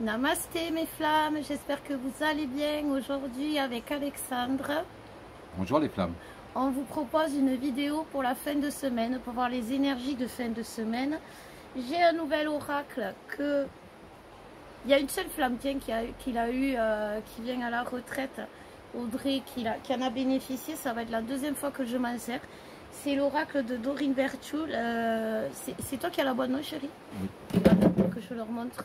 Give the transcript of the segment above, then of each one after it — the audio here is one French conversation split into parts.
Namasté mes flammes, j'espère que vous allez bien. Aujourd'hui avec Alexandre, Bonjour les flammes. on vous propose une vidéo pour la fin de semaine, pour voir les énergies de fin de semaine. J'ai un nouvel oracle que... Il y a une seule flamme tiens, qui vient à la retraite, Audrey, qui en a bénéficié. Ça va être la deuxième fois que je m'en sers. C'est l'oracle de Doreen Virtue. C'est toi qui as la bonne, non chérie? Oui. Voilà, que je leur montre.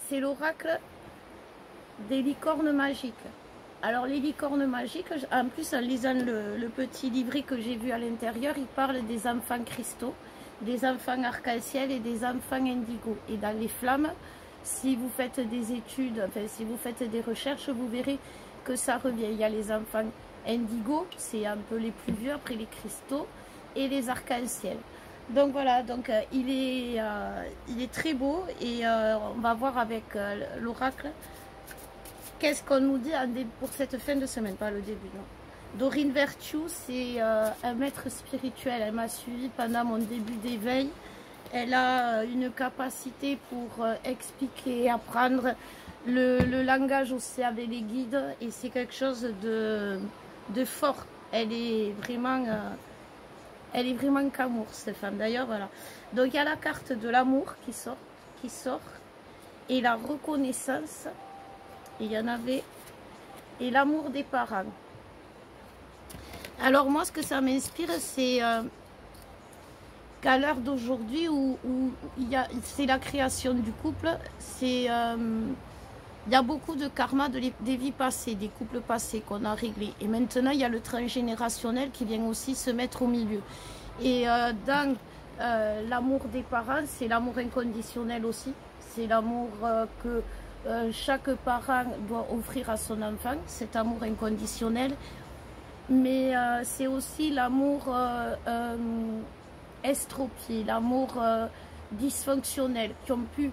C'est l'oracle des licornes magiques. Alors les licornes magiques, en plus en lisant le petit livret que j'ai vu à l'intérieur, il parle des enfants cristaux, des enfants arc-en-ciel et des enfants indigo. Et dans les flammes, si vous faites des études, enfin si vous faites des recherches, vous verrez que ça revient. Il y a les enfants indigo, c'est un peu les plus vieux, après les cristaux, et les arc-en-ciel. Donc voilà, donc il est très beau et on va voir avec l'oracle qu'est-ce qu'on nous dit pour cette fin de semaine, pas le début. Non. Doreen Virtue, c'est un maître spirituel, elle m'a suivi pendant mon début d'éveil. Elle a une capacité pour expliquer, apprendre le langage aussi avec les guides et c'est quelque chose de fort. Elle est vraiment qu'amour, cette femme. D'ailleurs, voilà. Donc, il y a la carte de l'amour qui sort. Et la reconnaissance. Et il y en avait. Et l'amour des parents. Alors, moi, ce que ça m'inspire, c'est qu'à l'heure d'aujourd'hui, où c'est la création du couple, c'est... il y a beaucoup de karma des vies passées, des couples passés qu'on a réglés. Et maintenant, il y a le transgénérationnel qui vient aussi se mettre au milieu. Et dans l'amour des parents, c'est l'amour inconditionnel aussi. C'est l'amour que chaque parent doit offrir à son enfant, cet amour inconditionnel. Mais c'est aussi l'amour estropié, l'amour dysfonctionnels qui ont pu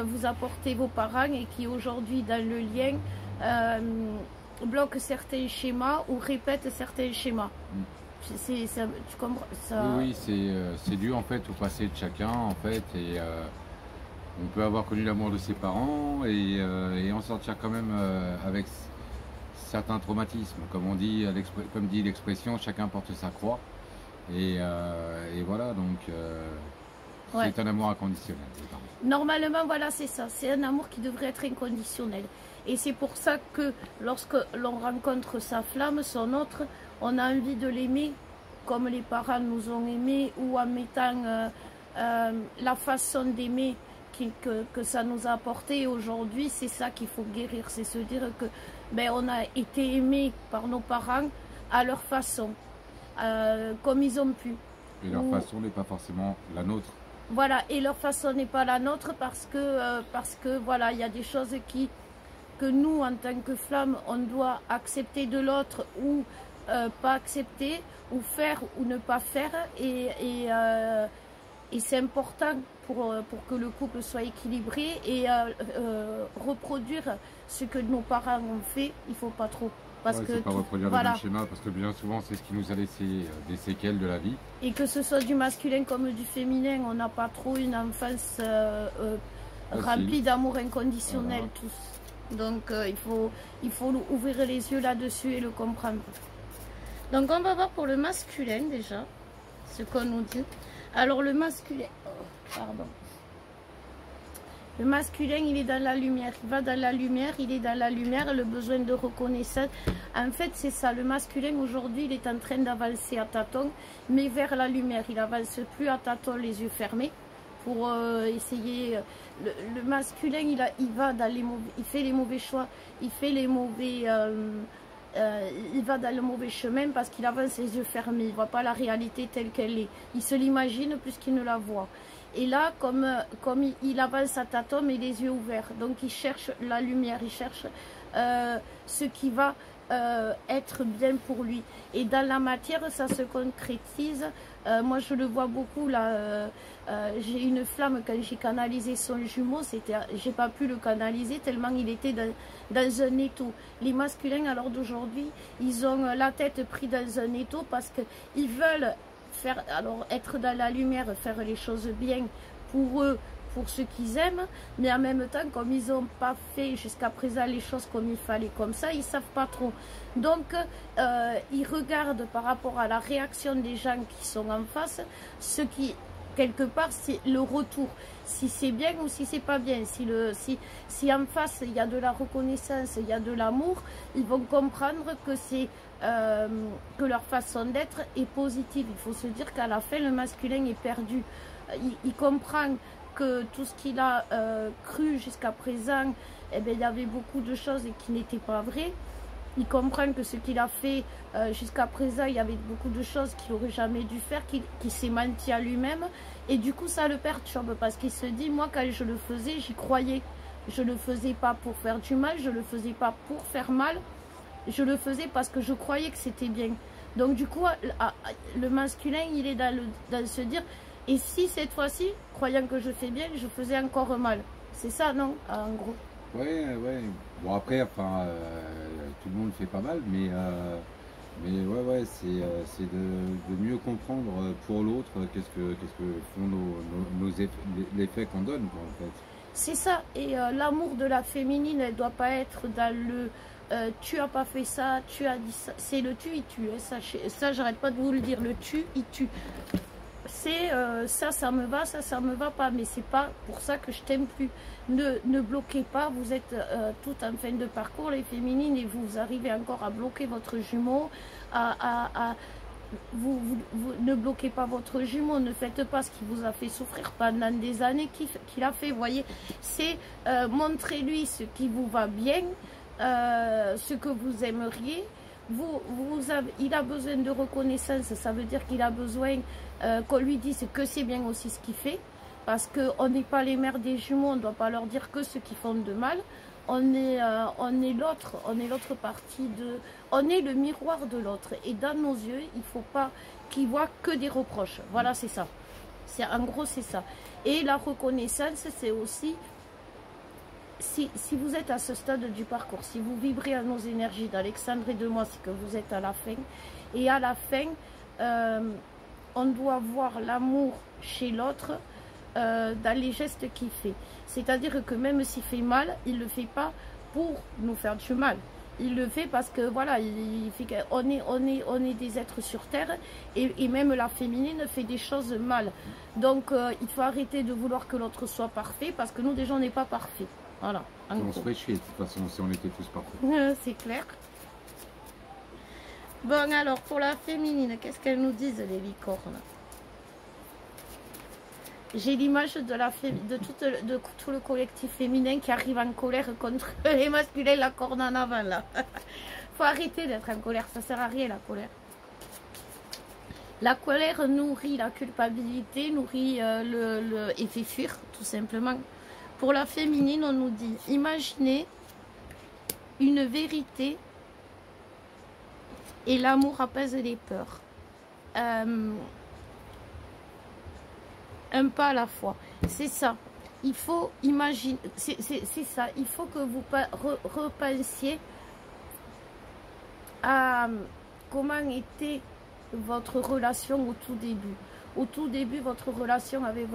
vous apporter vos parents et qui aujourd'hui dans le lien bloquent certains schémas ou répètent certains schémas. Tu comprends ça? Oui, c'est dû en fait au passé de chacun en fait et on peut avoir connu l'amour de ses parents et en sortir quand même avec certains traumatismes. Comme on dit, comme dit l'expression, chacun porte sa croix et voilà donc. Ouais. C'est un amour inconditionnel. Normalement, voilà, c'est ça. C'est un amour qui devrait être inconditionnel. Et c'est pour ça que lorsque l'on rencontre sa flamme, son autre, on a envie de l'aimer comme les parents nous ont aimés ou en mettant la façon d'aimer que ça nous a apporté. Aujourd'hui, c'est ça qu'il faut guérir. C'est se dire que on a été aimé par nos parents à leur façon, comme ils ont pu. Et leur façon n'est pas forcément la nôtre. Voilà, et leur façon n'est pas la nôtre parce que voilà, il y a des choses que nous, en tant que flammes, on doit accepter de l'autre ou pas accepter, ou faire ou ne pas faire. Et c'est important pour que le couple soit équilibré et reproduire ce que nos parents ont fait, il ne faut pas trop. Parce que pas reproduire le même schéma, parce que bien souvent c'est ce qui nous a laissé des séquelles de la vie. Et que ce soit du masculin comme du féminin, on n'a pas trop une enfance remplie d'amour inconditionnel tous. Donc il faut ouvrir les yeux là-dessus et le comprendre. Donc on va voir pour le masculin déjà, ce qu'on nous dit. Alors le masculin, pardon. Le masculin, il est dans la lumière, il va dans la lumière, il est dans la lumière, le besoin de reconnaissance. En fait, c'est ça, le masculin aujourd'hui, il est en train d'avancer à tâtons, mais vers la lumière. Il n'avance plus à tâtons, les yeux fermés, pour essayer... Le masculin, il va dans les mauvais, il fait les mauvais choix, il fait les mauvais... il va dans le mauvais chemin parce qu'il avance les yeux fermés, il ne voit pas la réalité telle qu'elle est. Il se l'imagine plus qu'il ne la voit. Et là, comme il avance à tâtons et les yeux ouverts, donc il cherche la lumière, il cherche ce qui va être bien pour lui. Et dans la matière, ça se concrétise. Moi, je le vois beaucoup là. J'ai une flamme quand j'ai canalisé son jumeau. J'ai pas pu le canaliser tellement il était dans un étau. Les masculins, alors d'aujourd'hui, ils ont la tête prise dans un étau parce qu'ils veulent être dans la lumière, faire les choses bien pour eux, pour ceux qu'ils aiment, mais en même temps, comme ils n'ont pas fait jusqu'à présent les choses comme il fallait, comme ça, ils ne savent pas trop. Donc, ils regardent par rapport à la réaction des gens qui sont en face, ce qui, quelque part, c'est le retour. Si c'est bien ou si c'est pas bien. Si en face, il y a de la reconnaissance, il y a de l'amour, ils vont comprendre que c'est que leur façon d'être est positive. Il faut se dire qu'à la fin, le masculin est perdu. Il comprend que tout ce qu'il a cru jusqu'à présent, eh bien, il y avait beaucoup de choses qui n'étaient pas vraies. Il comprend que ce qu'il a fait jusqu'à présent, il y avait beaucoup de choses qu'il n'aurait jamais dû faire, qu'il s'est menti à lui-même. Et du coup, ça le perturbe parce qu'il se dit, moi, quand je le faisais, j'y croyais. Je ne le faisais pas pour faire du mal, je ne le faisais pas pour faire mal. Je le faisais parce que je croyais que c'était bien. Donc du coup, le masculin, il est dans se dire, et si cette fois-ci, croyant que je fais bien, je faisais encore mal. C'est ça, non, en gros? Ouais, ouais. Bon après, enfin, tout le monde fait pas mal, mais ouais, ouais, c'est de mieux comprendre pour l'autre qu'est-ce que font l'effet qu'on donne, quoi, en fait. C'est ça. Et l'amour de la féminine, elle doit pas être dans le tu as pas fait ça, tu as dit ça. C'est le tu, il tue. Hein, ça j'arrête pas de vous le dire. Le tu, il tue. C'est ça me va, ça me va pas. Mais c'est pas pour ça que je t'aime plus. Ne bloquez pas. Vous êtes toutes en fin de parcours, les féminines, et vous arrivez encore à bloquer votre jumeau. Vous ne bloquez pas votre jumeau, ne faites pas ce qui vous a fait souffrir pendant des années qu'il a fait. Vous voyez, c'est montrez-lui ce qui vous va bien, ce que vous aimeriez. Il a besoin de reconnaissance, ça veut dire qu'il a besoin qu'on lui dise que c'est bien aussi ce qu'il fait, parce qu'on n'est pas les mères des jumeaux, on ne doit pas leur dire que ce qu'ils font de mal. On est l'autre partie on est le miroir de l'autre, et dans nos yeux, il ne faut pas qu'ils voient que des reproches. Voilà, c'est ça. En gros, c'est ça. Et la reconnaissance, c'est aussi, si vous êtes à ce stade du parcours, si vous vibrez à nos énergies d'Alexandre et de moi, c'est que vous êtes à la fin. Et à la fin, on doit voir l'amour chez l'autre dans les gestes qu'il fait. C'est-à-dire que même s'il fait mal, il ne le fait pas pour nous faire du mal. Il le fait parce que voilà, on est des êtres sur terre, et même la féminine fait des choses mal. Donc il faut arrêter de vouloir que l'autre soit parfait, parce que nous déjà on n'est pas parfait. Voilà. On se ferait chier de toute façon si on était tous parfaits. C'est clair. Bon, alors pour la féminine, qu'est-ce qu'elles nous disent, les licornes? J'ai l'image de tout le collectif féminin qui arrive en colère contre les masculins, la corne en avant là. Faut arrêter d'être en colère, ça sert à rien la colère. La colère nourrit la culpabilité, nourrit et fait fuir tout simplement. Pour la féminine, on nous dit, imaginez une vérité et l'amour apaise les peurs. Un pas à la fois. C'est ça. Il faut imaginer. C'est ça. Il faut que vous repensiez à comment était votre relation au tout début. Au tout début, votre relation avec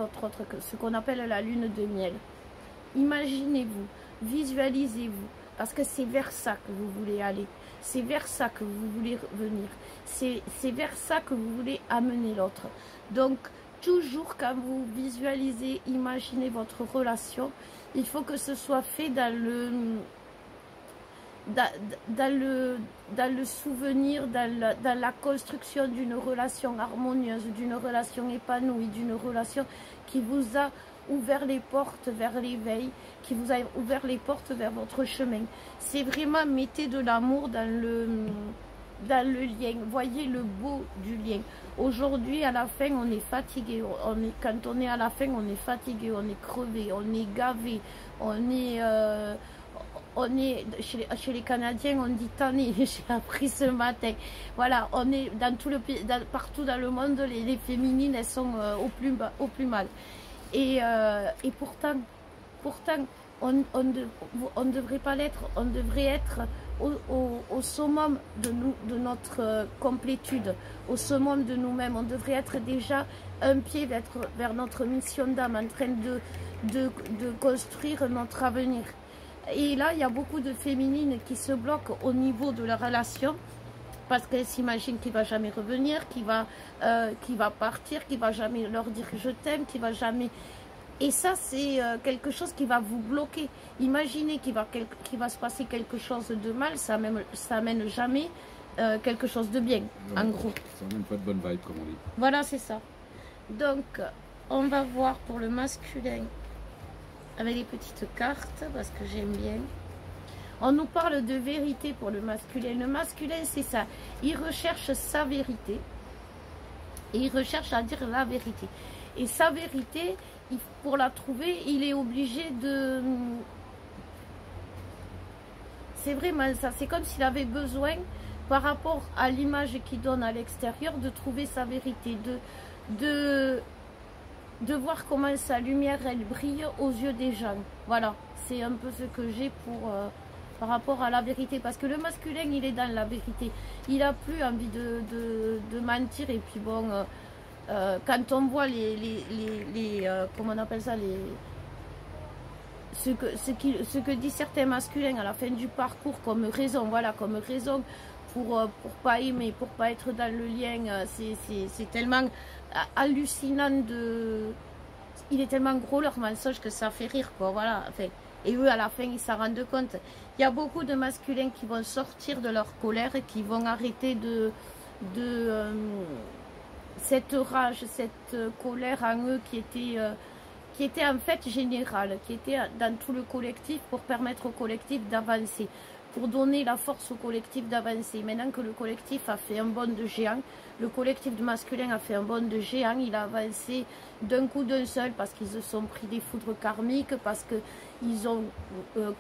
ce qu'on appelle la lune de miel. Imaginez-vous, visualisez-vous, parce que c'est vers ça que vous voulez aller. C'est vers ça que vous voulez venir. C'est vers ça que vous voulez amener l'autre. Donc, toujours quand vous visualisez, imaginez votre relation, il faut que ce soit fait dans le souvenir, dans la construction d'une relation harmonieuse, d'une relation épanouie, d'une relation qui vous a ouvert les portes vers l'éveil, qui vous a ouvert les portes vers votre chemin. C'est vraiment, mettez de l'amour dans le lien, voyez le beau du lien. Aujourd'hui, à la fin, on est fatigué. Quand on est à la fin, on est fatigué, on est crevé, on est gavé, chez les Canadiens, on dit tanné. J'ai appris ce matin. Voilà, on est dans tout le pays, partout dans le monde, les féminines, elles sont au plus mal. Et pourtant, on ne devrait pas l'être, on devrait être au summum de notre complétude, au summum de nous-mêmes. On devrait être déjà un pied vers notre mission d'âme, en train de construire notre avenir. Et là, il y a beaucoup de féminines qui se bloquent au niveau de la relation, parce qu'elles s'imaginent qu'il ne va jamais revenir, qu'il va partir, qu'il ne va jamais leur dire je t'aime, qu'il va jamais... Et ça, c'est quelque chose qui va vous bloquer. Imaginez qu'il va se passer quelque chose de mal, ça mène jamais quelque chose de bien, ouais, en gros. Ça n'amène pas de bonne vibe, comme on dit. Voilà, c'est ça. Donc, on va voir pour le masculin avec les petites cartes, parce que j'aime bien. On nous parle de vérité pour le masculin. Le masculin, c'est ça. Il recherche sa vérité. Et il recherche à dire la vérité. Et sa vérité, pour la trouver, il est obligé de... C'est vraiment ça. C'est comme s'il avait besoin, par rapport à l'image qu'il donne à l'extérieur, de trouver sa vérité. De voir comment sa lumière, elle brille aux yeux des gens. Voilà. C'est un peu ce que j'ai pour... par rapport à la vérité, parce que le masculin, il est dans la vérité. Il n'a plus envie de mentir. Et puis bon, quand on voit comment on appelle ça, ce que disent certains masculins à la fin du parcours comme raison, voilà, comme raison pour pas aimer, pour pas être dans le lien, c'est tellement hallucinant il est tellement gros leur mensonge que ça fait rire, quoi, voilà, enfin. Et eux, à la fin, ils s'en rendent compte. Il y a beaucoup de masculins qui vont sortir de leur colère et qui vont arrêter cette rage, cette colère en eux qui était en fait générale, qui était dans tout le collectif pour permettre au collectif d'avancer, pour donner la force au collectif d'avancer. Maintenant que le collectif a fait un bond de géant, le collectif de masculin a fait un bond de géant, il a avancé d'un coup d'un seul parce qu'ils se sont pris des foudres karmiques, parce qu'ils ont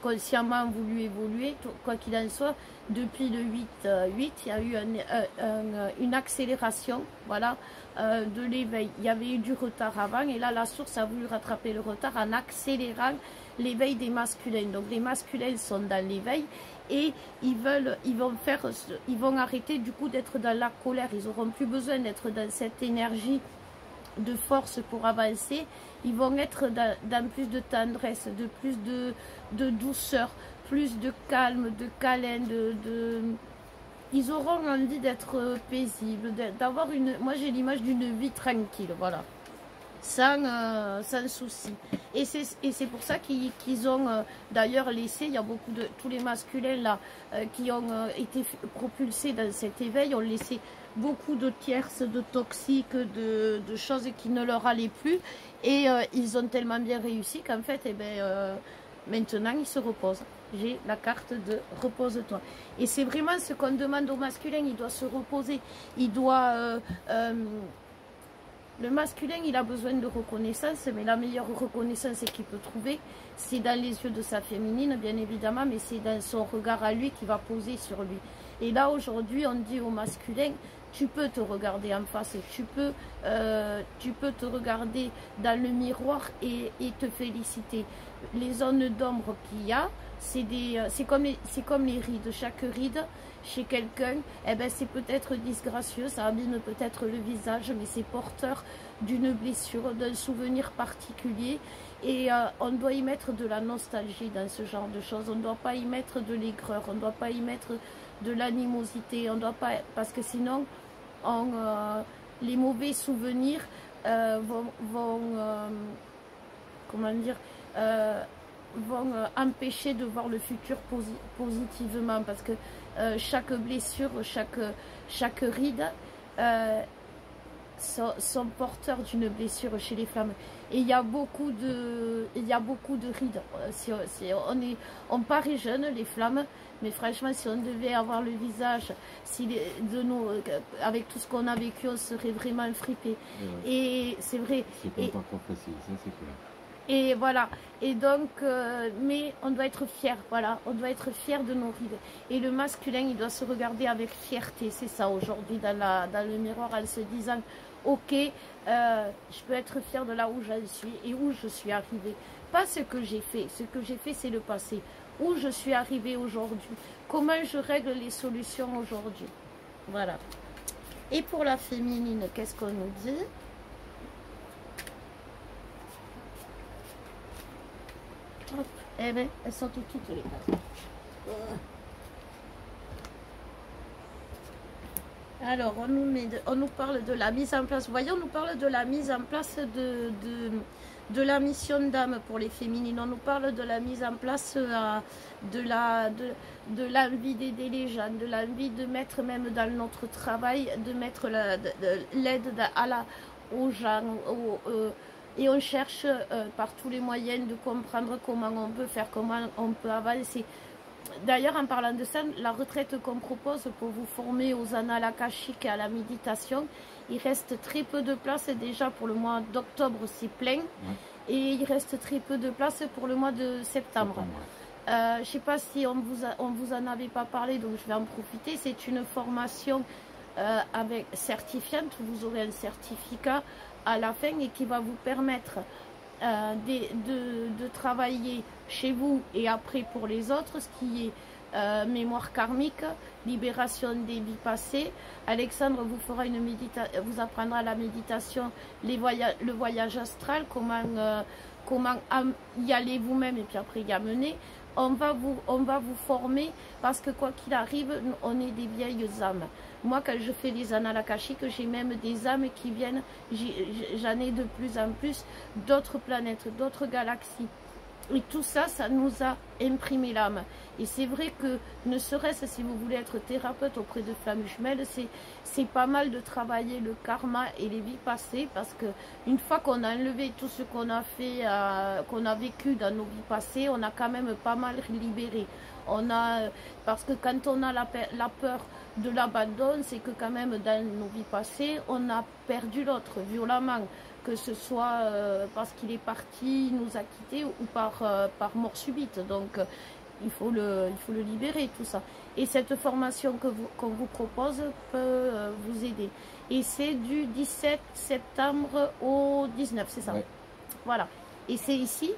consciemment voulu évoluer. Quoi qu'il en soit, depuis le 8-8, il y a eu une accélération, voilà, de l'éveil. Il y avait eu du retard avant et là la source a voulu rattraper le retard en accélérant l'éveil des masculins. Donc les masculins sont dans l'éveil et ils vont arrêter du coup d'être dans la colère. Ils n'auront plus besoin d'être dans cette énergie de force pour avancer. Ils vont être dans plus de tendresse, de plus de douceur, plus de calme, de câlin, ils auront envie d'être paisibles, d'avoir moi j'ai l'image d'une vie tranquille, voilà, sans souci. Et c'est pour ça qu'ils ont d'ailleurs laissé, il y a beaucoup de, tous les masculins là qui ont été propulsés dans cet éveil, ont laissé beaucoup de tierces, de toxiques, de choses qui ne leur allaient plus. Et ils ont tellement bien réussi qu'en fait, eh ben, maintenant, ils se reposent. J'ai la carte de repose-toi. Et c'est vraiment ce qu'on demande au masculin, il doit se reposer. Il doit... le masculin, il a besoin de reconnaissance, mais la meilleure reconnaissance qu'il peut trouver, c'est dans les yeux de sa féminine, bien évidemment, mais c'est dans son regard à lui qui va poser sur lui. Et là, aujourd'hui, on dit au masculin, tu peux te regarder en face et tu peux te regarder dans le miroir et te féliciter. Les zones d'ombre qu'il y a, c'est comme les rides. Chaque ride, chez quelqu'un, eh ben, c'est peut-être disgracieux, ça abîme peut-être le visage, mais c'est porteur d'une blessure, d'un souvenir particulier. Et on doit y mettre de la nostalgie dans ce genre de choses. On ne doit pas y mettre de l'aigreur, on ne doit pas y mettre de l'animosité, on doit pas, parce que sinon, les mauvais souvenirs comment dire, vont empêcher de voir le futur positivement, parce que chaque blessure, chaque ride sont porteurs d'une blessure chez les femmes. Et il y a beaucoup de rides. On paraît jeune, les flammes, mais franchement, si on devait avoir le visage, avec tout ce qu'on a vécu, on serait vraiment fripé. Et c'est vrai. C'est pas un parcours facile, ça c'est clair. Et voilà. Et donc, mais on doit être fier, voilà. On doit être fier de nos rides. Et le masculin, il doit se regarder avec fierté. C'est ça aujourd'hui dans le miroir, en se disant, ok, je peux être fier de là où j'en suis et où je suis arrivée. pas ce que j'ai fait. Ce que j'ai fait, c'est le passé. Où je suis arrivée aujourd'hui. Comment je règle les solutions aujourd'hui. Voilà. Et pour la féminine, qu'est-ce qu'on nous dit? Hop. Eh bien, elles sont toutes les cartes. Alors, on nous parle de la mise en place. Voyons, on nous parle de la mise en place de la mission d'âme pour les féminines. On nous parle de la mise en place de l'envie d'aider les gens, de l'envie de mettre même dans notre travail, de mettre l'aide aux gens. Et on cherche par tous les moyens de comprendre comment on peut faire, comment on peut avancer. D'ailleurs, en parlant de ça, la retraite qu'on propose pour vous former aux annales akashiques et à la méditation, il reste très peu de place déjà pour le mois d'octobre, c'est plein. Ouais. Et il reste très peu de place pour le mois de septembre. Ouais. Je ne sais pas si on vous en avait pas parlé, donc je vais en profiter. C'est une formation avec certifiante, vous aurez un certificat à la fin et qui va vous permettre de travailler chez vous et après pour les autres, ce qui est mémoire karmique, libération des vies passées. Alexandre vous fera vous apprendra la méditation, le voyage astral, comment y aller vous-même et puis après y amener. On va vous former parce que quoi qu'il arrive, on est des vieilles âmes. Moi, quand je fais les annales akashiques, j'ai même des âmes qui viennent, j'en ai de plus en plus, d'autres planètes, d'autres galaxies. Et tout ça, ça nous a imprimé l'âme. Et c'est vrai que, ne serait-ce si vous voulez être thérapeute auprès de flammes jumelles, c'est pas mal de travailler le karma et les vies passées, parce que une fois qu'on a enlevé tout ce qu'on a fait, qu'on a vécu dans nos vies passées, on a quand même pas mal libéré. Parce que quand on a la peur de l'abandon, c'est que quand même dans nos vies passées, on a perdu l'autre violemment. Que ce soit parce qu'il est parti, nous a quittés, ou par mort subite. Donc, il faut le libérer, tout ça. Et cette formation qu'on vous propose peut vous aider. Et c'est du 17 septembre au 19, c'est ça? Ouais. Voilà. Et c'est ici,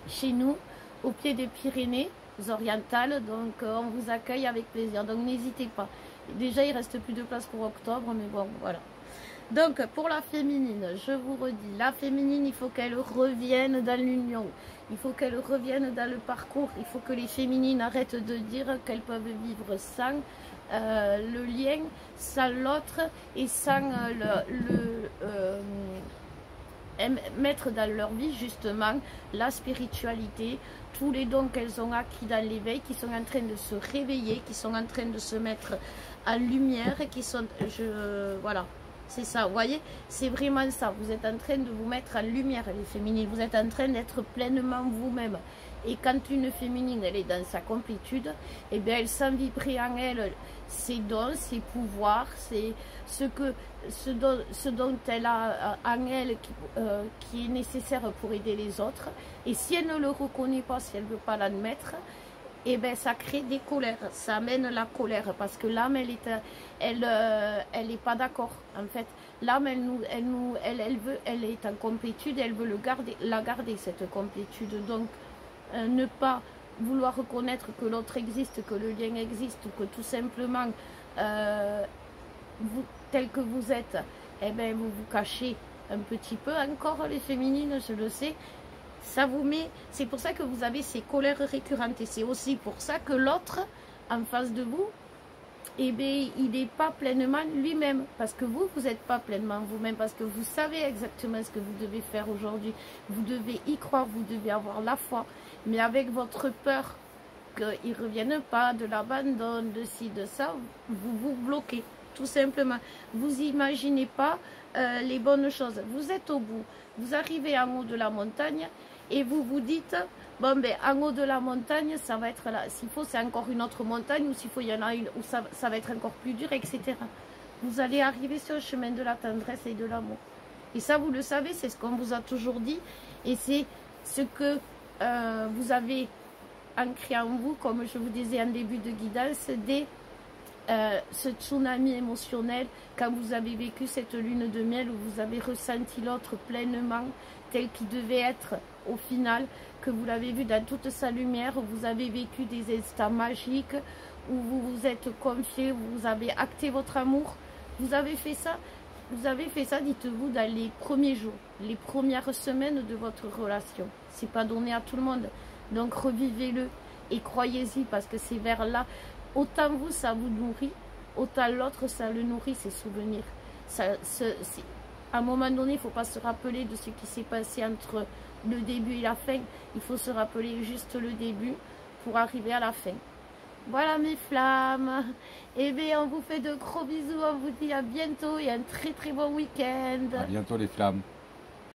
chez nous, au pied des Pyrénées orientales. Donc, on vous accueille avec plaisir. Donc, n'hésitez pas. Déjà, il reste plus de place pour octobre, mais bon, voilà. Donc, pour la féminine, je vous redis, la féminine, il faut qu'elle revienne dans l'union. Il faut qu'elle revienne dans le parcours. Il faut que les féminines arrêtent de dire qu'elles peuvent vivre sans le lien, sans l'autre et sans mettre dans leur vie justement la spiritualité, tous les dons qu'elles ont acquis dans l'éveil, qui sont en train de se réveiller, qui sont en train de se mettre en lumière et qui sont... voilà. C'est ça, vous voyez, c'est vraiment ça. Vous êtes en train de vous mettre en lumière, les féminines. Vous êtes en train d'être pleinement vous-même. Et quand une féminine, elle est dans sa complétude, eh bien, elle sent vibrer en elle ses dons, ses pouvoirs, c'est ce dont elle a en elle qui est nécessaire pour aider les autres. Et si elle ne le reconnaît pas, si elle ne veut pas l'admettre, et bien ça crée des colères, ça amène la colère parce que l'âme elle est pas d'accord en fait. L'âme elle est en complétude, elle veut la garder cette complétude. Donc ne pas vouloir reconnaître que l'autre existe, que le lien existe, ou que tout simplement vous tel que vous êtes, eh bien vous vous cachez un petit peu encore les féminines, je le sais. Ça vous met, c'est pour ça que vous avez ces colères récurrentes et c'est aussi pour ça que l'autre en face de vous, eh bien, il n'est pas pleinement lui-même parce que vous n'êtes pas pleinement vous-même, parce que vous savez exactement ce que vous devez faire aujourd'hui, vous devez y croire, vous devez avoir la foi, mais avec votre peur qu'il ne revienne pas, de l'abandon, de ci, de ça, vous vous bloquez, tout simplement. Vous n'imaginez pas les bonnes choses, vous êtes au bout, vous arrivez en haut de la montagne, et vous vous dites, bon ben en haut de la montagne, ça va être là. S'il faut, c'est encore une autre montagne, ou s'il faut, il y en a une où ça va être encore plus dur, etc. Vous allez arriver sur le chemin de la tendresse et de l'amour. Et ça, vous le savez, c'est ce qu'on vous a toujours dit. Et c'est ce que vous avez ancré en vous, comme je vous disais en début de guidance, dès ce tsunami émotionnel, quand vous avez vécu cette lune de miel, où vous avez ressenti l'autre pleinement, tel qu'il devait être au final, que vous l'avez vu dans toute sa lumière, vous avez vécu des instants magiques où vous vous êtes confié, vous avez acté votre amour. Vous avez fait ça, dites-vous, dans les premiers jours, les premières semaines de votre relation. C'est pas donné à tout le monde. Donc revivez-le et croyez-y, parce que c'est vers là, autant vous, ça vous nourrit, autant l'autre, ça le nourrit, ses souvenirs. À un moment donné, il ne faut pas se rappeler de ce qui s'est passé entre le début et la fin. Il faut se rappeler juste le début pour arriver à la fin. Voilà mes flammes. Et bien, on vous fait de gros bisous. On vous dit à bientôt et un très très bon week-end. À bientôt les flammes.